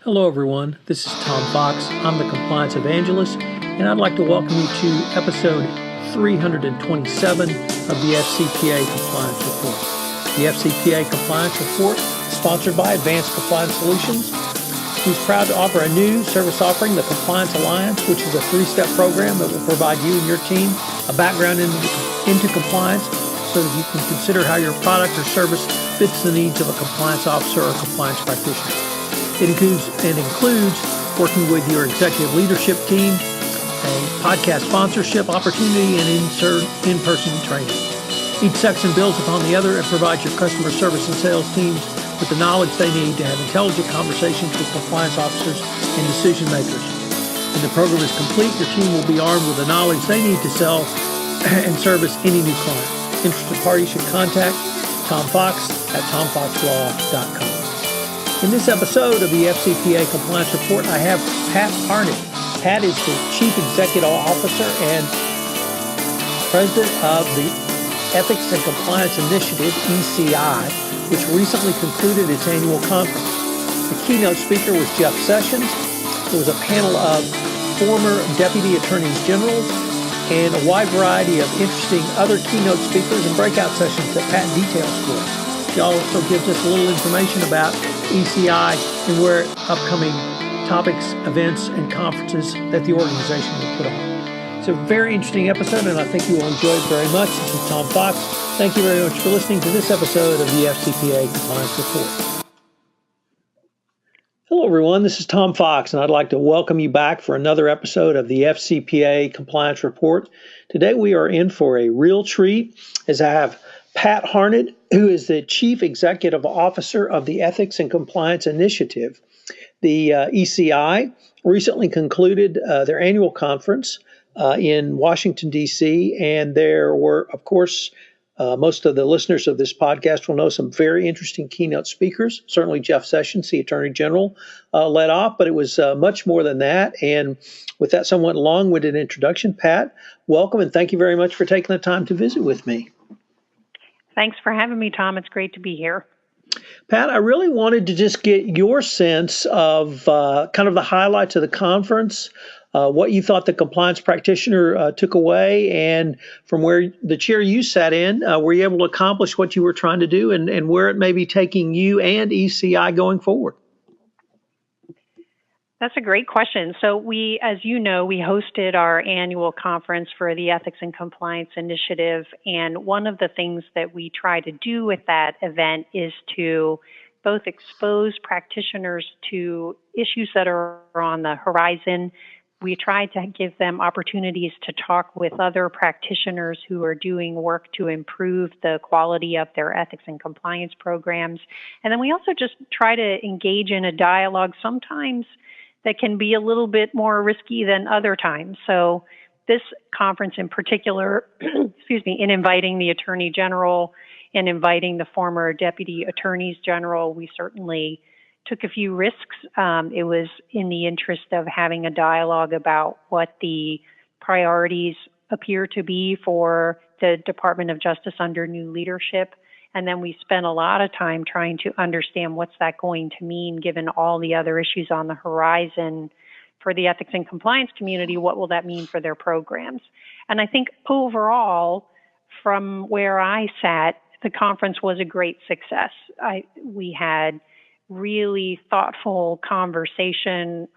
Hello, everyone. This is Tom Fox. I'm the Compliance Evangelist, and I'd like to welcome you to episode 327 of the FCPA Compliance Report. The FCPA Compliance Report is sponsored by Advanced Compliance Solutions, who's proud to offer a new service offering, the Compliance Alliance, which is a three-step program that will provide you and your team a background into compliance so that you can consider how your product or service fits the needs of a compliance officer or compliance practitioner. It includes working with your executive leadership team, a podcast sponsorship opportunity, and in-person training. Each section builds upon the other and provides your customer service and sales teams with the knowledge they need to have intelligent conversations with compliance officers and decision makers. When the program is complete, your team will be armed with the knowledge they need to sell and service any new client. Interested parties should contact Tom Fox at tomfoxlaw.com. In this episode of the FCPA Compliance Report, I have Pat Harned. Pat is the Chief Executive Officer and President of the Ethics and Compliance Initiative, ECI, which recently concluded its annual conference. The keynote speaker was Jeff Sessions. There was a panel of former Deputy Attorneys General and a wide variety of interesting other keynote speakers and breakout sessions that Pat details for us. She also gives us a little information about ECI and where upcoming topics, events, and conferences that the organization will put on. It's a very interesting episode, and I think you will enjoy it very much. This is Tom Fox. Thank you very much for listening to this episode of the FCPA Compliance Report. Hello, everyone. This is Tom Fox, and I'd like to welcome you back for another episode of the FCPA Compliance Report. Today, we are in for a real treat as I have Pat Harned, who is the Chief Executive Officer of the Ethics and Compliance Initiative. The ECI recently concluded their annual conference in Washington, D.C., and there were, of course, most of the listeners of this podcast will know some very interesting keynote speakers. Certainly Jeff Sessions, the Attorney General, led off, but it was much more than that. And with that somewhat long-winded introduction, Pat, welcome, and thank you very much for taking the time to visit with me. Thanks for having me, Tom. It's great to be here. Pat, I really wanted to just get your sense of kind of the highlights of the conference, what you thought the compliance practitioner took away, and from where the chair you sat in, were you able to accomplish what you were trying to do, and where it may be taking you and ECI going forward? That's a great question. So we, as you know, we hosted our annual conference for the Ethics and Compliance Initiative. And one of the things that we try to do with that event is to both expose practitioners to issues that are on the horizon. We try to give them opportunities to talk with other practitioners who are doing work to improve the quality of their ethics and compliance programs. And then we also just try to engage in a dialogue sometimes that can be a little bit more risky than other times. So this conference in particular, in inviting the Attorney General and inviting the former Deputy Attorneys General, we certainly took a few risks. It was in the interest of having a dialogue about what the priorities appear to be for the Department of Justice under new leadership. And then we spent a lot of time trying to understand what's that going to mean given all the other issues on the horizon for the ethics and compliance community. What will that mean for their programs? And I think overall, from where I sat, the conference was a great success. We had really thoughtful conversation.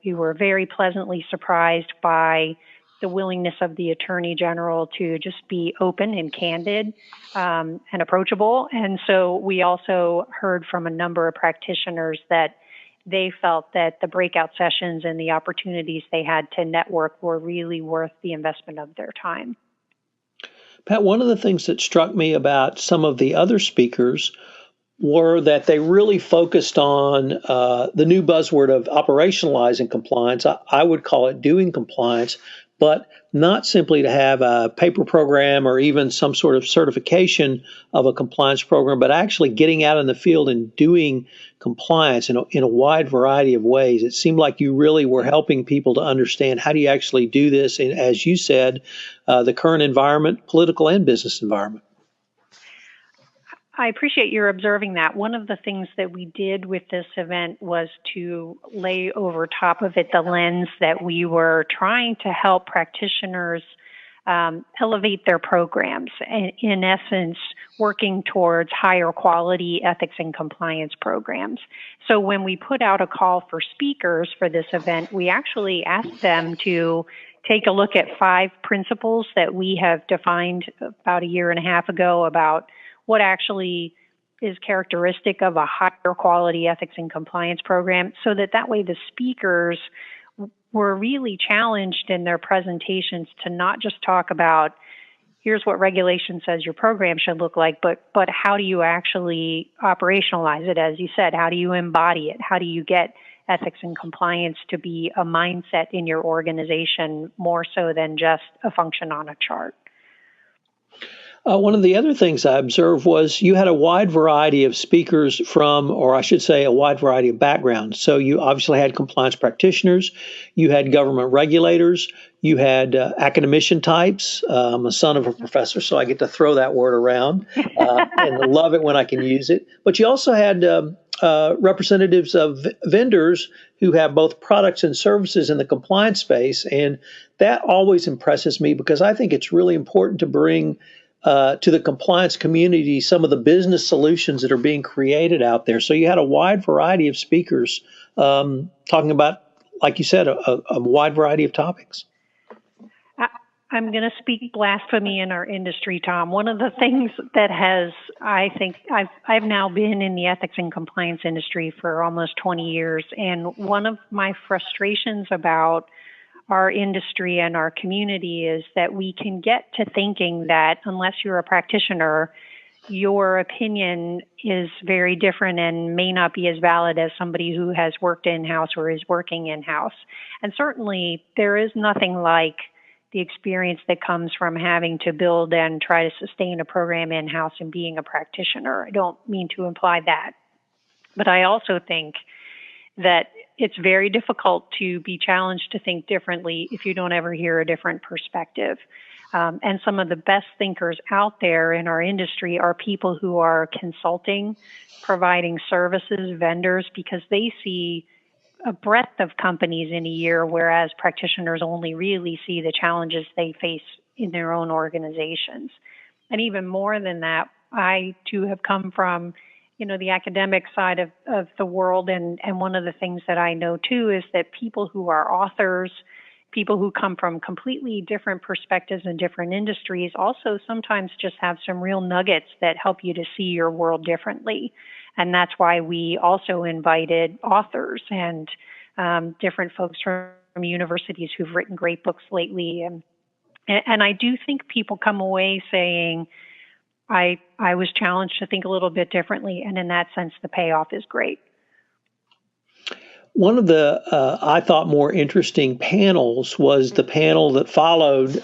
We were very pleasantly surprised by the willingness of the Attorney General to just be open and candid and approachable. And so we also heard from a number of practitioners that they felt that the breakout sessions and the opportunities they had to network were really worth the investment of their time. Pat, one of the things that struck me about some of the other speakers were that they really focused on the new buzzword of operationalizing compliance. I would call it doing compliance, but not simply to have a paper program or even some sort of certification of a compliance program, but actually getting out in the field and doing compliance in a wide variety of ways. It seemed like you really were helping people to understand how do you actually do this in, as you said, the current environment, political and business environment. I appreciate your observing that. One of the things that we did with this event was to lay over top of it the lens that we were trying to help practitioners elevate their programs, and in essence, working towards higher quality ethics and compliance programs. So when we put out a call for speakers for this event, we actually asked them to take a look at 5 principles that we have defined about a year and a half ago about what actually is characteristic of a higher quality ethics and compliance program, so that way the speakers were really challenged in their presentations to not just talk about here's what regulation says your program should look like, but how do you actually operationalize it? As you said, how do you embody it? How do you get ethics and compliance to be a mindset in your organization more so than just a function on a chart? One of the other things I observed was you had a wide variety of speakers from, or I should say, a wide variety of backgrounds. So you obviously had compliance practitioners, you had government regulators, you had academician types. I'm a son of a professor, so I get to throw that word around and love it when I can use it. But you also had representatives of vendors who have both products and services in the compliance space. And that always impresses me because I think it's really important to bring to the compliance community some of the business solutions that are being created out there. So you had a wide variety of speakers talking about, like you said, a wide variety of topics. I'm going to speak blasphemy in our industry, Tom. One of the things that I think I've now been in the ethics and compliance industry for almost 20 years, and one of my frustrations about our industry and our community is that we can get to thinking that unless you're a practitioner, your opinion is very different and may not be as valid as somebody who has worked in-house or is working in-house. And certainly there is nothing like the experience that comes from having to build and try to sustain a program in-house and being a practitioner. I don't mean to imply that, but I also think that it's very difficult to be challenged to think differently if you don't ever hear a different perspective. And some of the best thinkers out there in our industry are people who are consulting, providing services, vendors, because they see a breadth of companies in a year, whereas practitioners only really see the challenges they face in their own organizations. And even more than that, I too have come from the academic side of the world. And one of the things that I know too is that people who are authors, people who come from completely different perspectives and different industries also sometimes just have some real nuggets that help you to see your world differently. And that's why we also invited authors and different folks from universities who've written great books lately. And I do think people come away saying, I was challenged to think a little bit differently, and in that sense, the payoff is great. One of the, I thought, more interesting panels was the panel that followed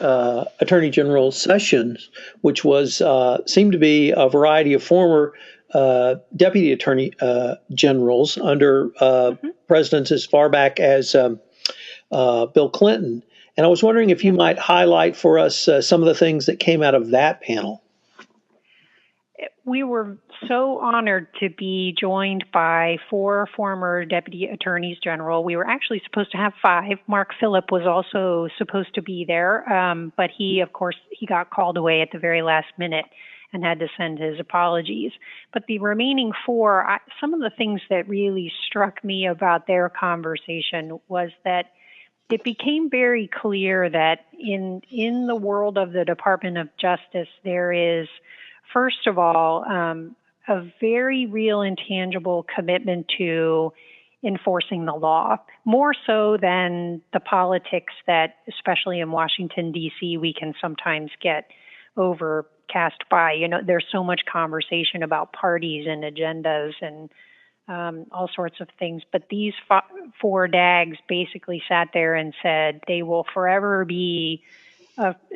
Attorney General Sessions, which was seemed to be a variety of former deputy attorney generals under presidents as far back as Bill Clinton. And I was wondering if you might highlight for us some of the things that came out of that panel. We were so honored to be joined by 4 former deputy attorneys general. We were actually supposed to have 5. Mark Phillip was also supposed to be there, but he got called away at the very last minute and had to send his apologies. But the remaining 4, some of the things that really struck me about their conversation was that it became very clear that in the world of the Department of Justice, there is, first of all, a very real and tangible commitment to enforcing the law, more so than the politics that, especially in Washington, D.C., we can sometimes get overcast by. There's so much conversation about parties and agendas and all sorts of things. But these 4 DAGs basically sat there and said they will forever be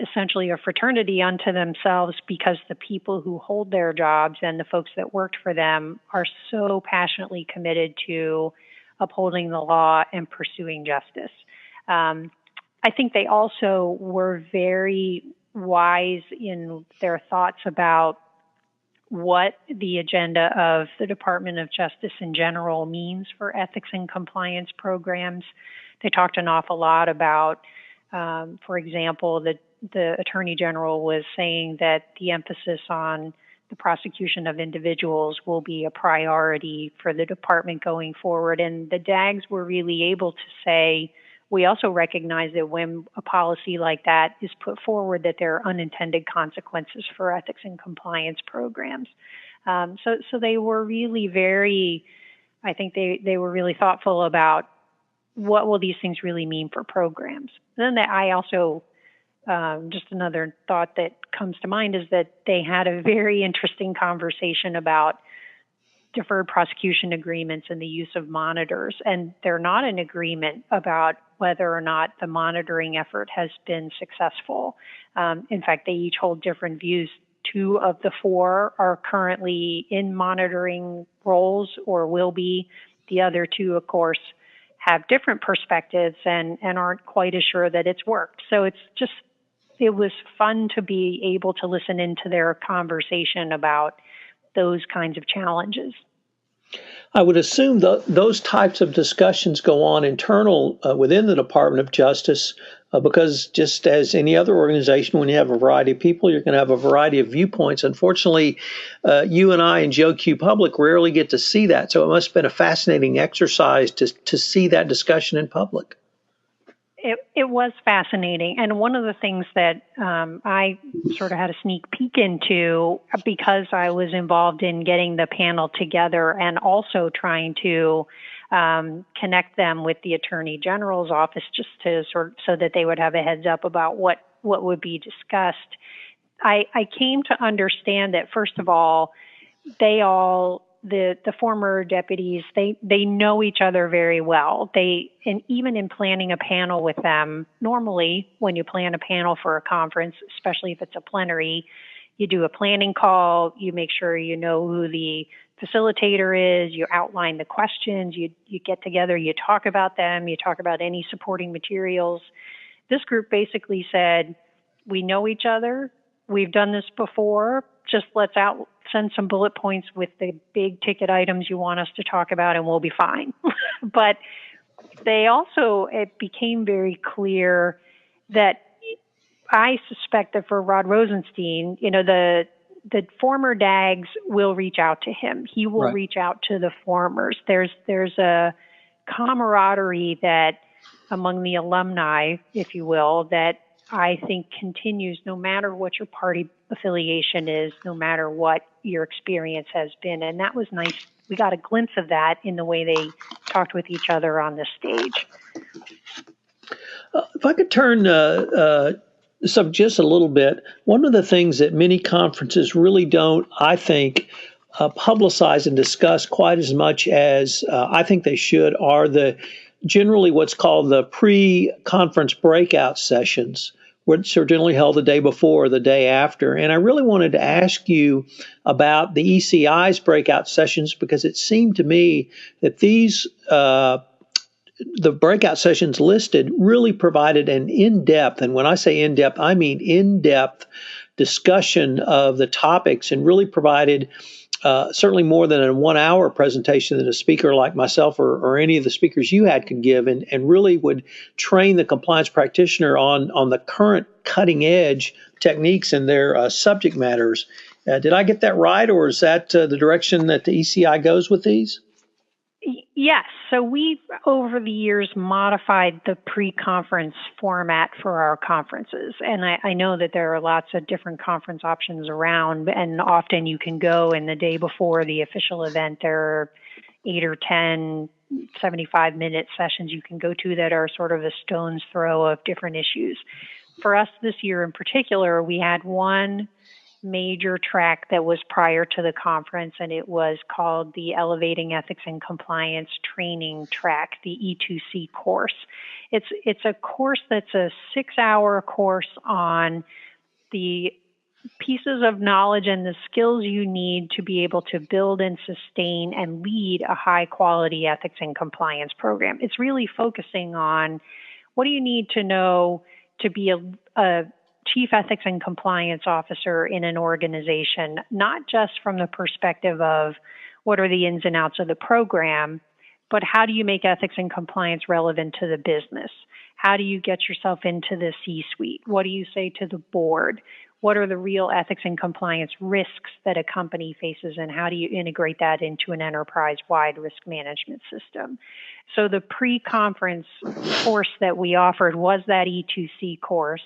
essentially a fraternity unto themselves because the people who hold their jobs and the folks that worked for them are so passionately committed to upholding the law and pursuing justice. I think they also were very wise in their thoughts about what the agenda of the Department of Justice in general means for ethics and compliance programs. They talked an awful lot about, for example, the Attorney General was saying that the emphasis on the prosecution of individuals will be a priority for the department going forward. And the DAGs were really able to say, we also recognize that when a policy like that is put forward, that there are unintended consequences for ethics and compliance programs. So they were really I think they were really thoughtful about what will these things really mean for programs. And then I also, just another thought that comes to mind is that they had a very interesting conversation about deferred prosecution agreements and the use of monitors. And they're not in agreement about whether or not the monitoring effort has been successful. In fact, they each hold different views. 2 of the 4 are currently in monitoring roles or will be. The other 2, of course, have different perspectives and aren't quite as sure that it's worked. So it was fun to be able to listen into their conversation about those kinds of challenges. I would assume those types of discussions go on internal within the Department of Justice because just as any other organization, when you have a variety of people, you're going to have a variety of viewpoints. Unfortunately, you and I and Joe Q Public rarely get to see that. So it must have been a fascinating exercise to see that discussion in public. It was fascinating. And one of the things that I sort of had a sneak peek into because I was involved in getting the panel together and also trying to connect them with the Attorney General's office just to so that they would have a heads up about what would be discussed. I came to understand that, first of all, the former deputies, they know each other very well. And even in planning a panel with them, normally when you plan a panel for a conference, especially if it's a plenary, you do a planning call, you make sure you know who the facilitator is, you outline the questions, you get together, you talk about them, you talk about any supporting materials. This group basically said, we know each other, we've done this before, just let's send some bullet points with the big ticket items you want us to talk about and we'll be fine. But it became very clear that I suspect that for Rod Rosenstein, the former DAGs will reach out to him. He will reach out to the formers. There's a camaraderie that among the alumni, if you will, that I think continues no matter what your party affiliation is, no matter what your experience has been. And that was nice. We got a glimpse of that in the way they talked with each other on the stage. If I could turn just a little bit, one of the things that many conferences really don't, I think, publicize and discuss quite as much as I think they should are generally what's called the pre-conference breakout sessions, which are generally held the day before or the day after. And I really wanted to ask you about the ECI's breakout sessions because it seemed to me that the breakout sessions listed really provided an in-depth, and when I say in-depth, I mean in-depth discussion of the topics and really provided certainly more than a 1-hour presentation that a speaker like myself or any of the speakers you had could give and really would train the compliance practitioner on the current cutting edge techniques and their subject matters. Did I get that right, or is that the direction that the ECI goes with these? Yes. So we've, over the years, modified the pre-conference format for our conferences. And I know that there are lots of different conference options around, and often you can go in the day before the official event. There are 8 or 10 75-minute sessions you can go to that are sort of a stone's throw of different issues. For us this year in particular, we had one major track that was prior to the conference, and it was called the Elevating Ethics and Compliance Training Track, the E2C course. It's a course that's a 6-hour course on the pieces of knowledge and the skills you need to be able to build and sustain and lead a high-quality ethics and compliance program. It's really focusing on what do you need to know to be chief ethics and compliance officer in an organization, not just from the perspective of what are the ins and outs of the program, but how do you make ethics and compliance relevant to the business? How do you get yourself into the C-suite? What do you say to the board? What are the real ethics and compliance risks that a company faces, and how do you integrate that into an enterprise-wide risk management system? So the pre-conference course that we offered was that E2C course,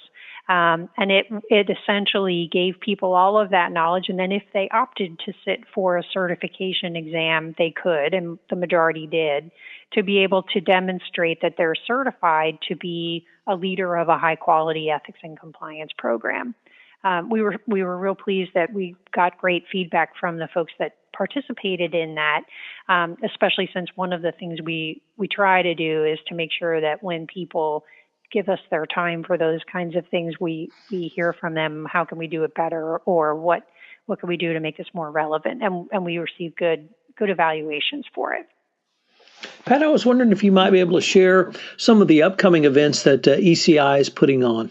and it essentially gave people all of that knowledge, and then if they opted to sit for a certification exam, they could, and the majority did, to be able to demonstrate that they're certified to be a leader of a high-quality ethics and compliance program. We were real pleased that we got great feedback from the folks that participated in that, especially since one of the things we try to do is to make sure that when people give us their time for those kinds of things, we hear from them, how can we do it better, or what can we do to make this more relevant? And we received good evaluations for it. Pat, I was wondering if you might be able to share some of the upcoming events that ECI is putting on.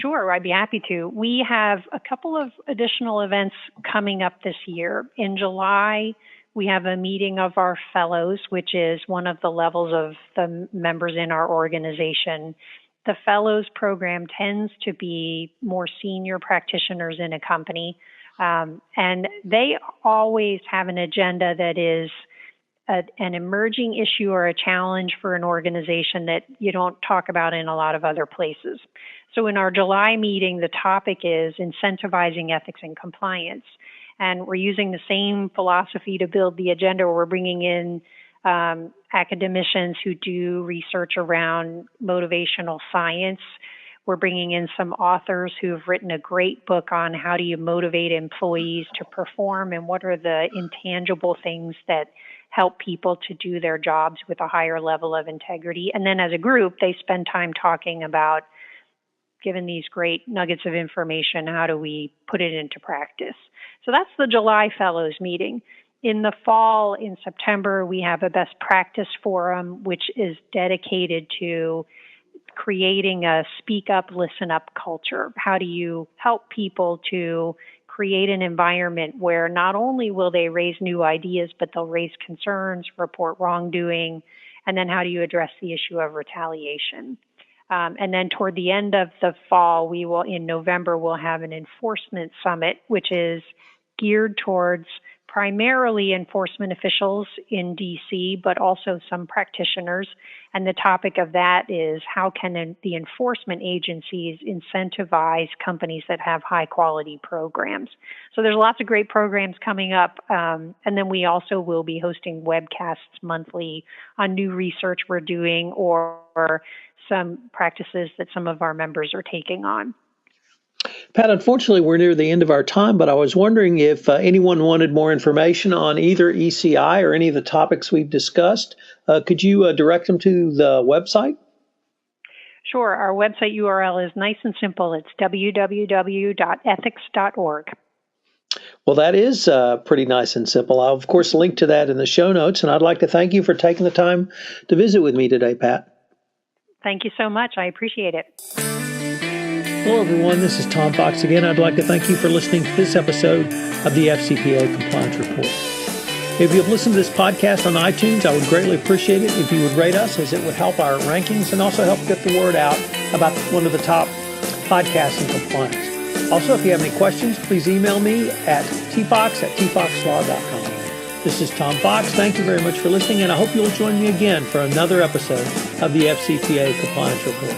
Sure, I'd be happy to. We have a couple of additional events coming up this year. In July, we have a meeting of our fellows, which is one of the levels of the members in our organization. The fellows program tends to be more senior practitioners in a company, and they always have an agenda that is an emerging issue or a challenge for an organization that you don't talk about in a lot of other places. So in our July meeting, the topic is incentivizing ethics and compliance. And we're using the same philosophy to build the agenda. We're bringing in academicians who do research around motivational science. We're bringing in some authors who have written a great book on how do you motivate employees to perform and what are the intangible things that help people to do their jobs with a higher level of integrity. And then as a group, they spend time talking about, given these great nuggets of information, how do we put it into practice? So that's the July Fellows meeting. In the fall, in September, we have a best practice forum, which is dedicated to creating a speak up, listen up culture. How do you help people to create an environment where not only will they raise new ideas, but they'll raise concerns, report wrongdoing, and then how do you address the issue of retaliation? And then toward the end of the fall, in November, we'll have an enforcement summit, which is geared towards primarily enforcement officials in DC, but also some practitioners. And the topic of that is how can the enforcement agencies incentivize companies that have high quality programs? So there's lots of great programs coming up. And then we also will be hosting webcasts monthly on new research we're doing or some practices that some of our members are taking on. Pat, unfortunately, we're near the end of our time, but I was wondering if anyone wanted more information on either ECI or any of the topics we've discussed. Could you direct them to the website? Sure. Our website URL is nice and simple. It's www.ethics.org. Well, that is pretty nice and simple. I'll, of course, link to that in the show notes, and I'd like to thank you for taking the time to visit with me today, Pat. Thank you so much. I appreciate it. Hello, everyone. This is Tom Fox again. I'd like to thank you for listening to this episode of the FCPA Compliance Report. If you have listened to this podcast on iTunes, I would greatly appreciate it if you would rate us, as it would help our rankings and also help get the word out about one of the top podcasts in compliance. Also, if you have any questions, please email me at tfox@tfoxlaw.com. This is Tom Fox. Thank you very much for listening, and I hope you'll join me again for another episode of the FCPA Compliance Report.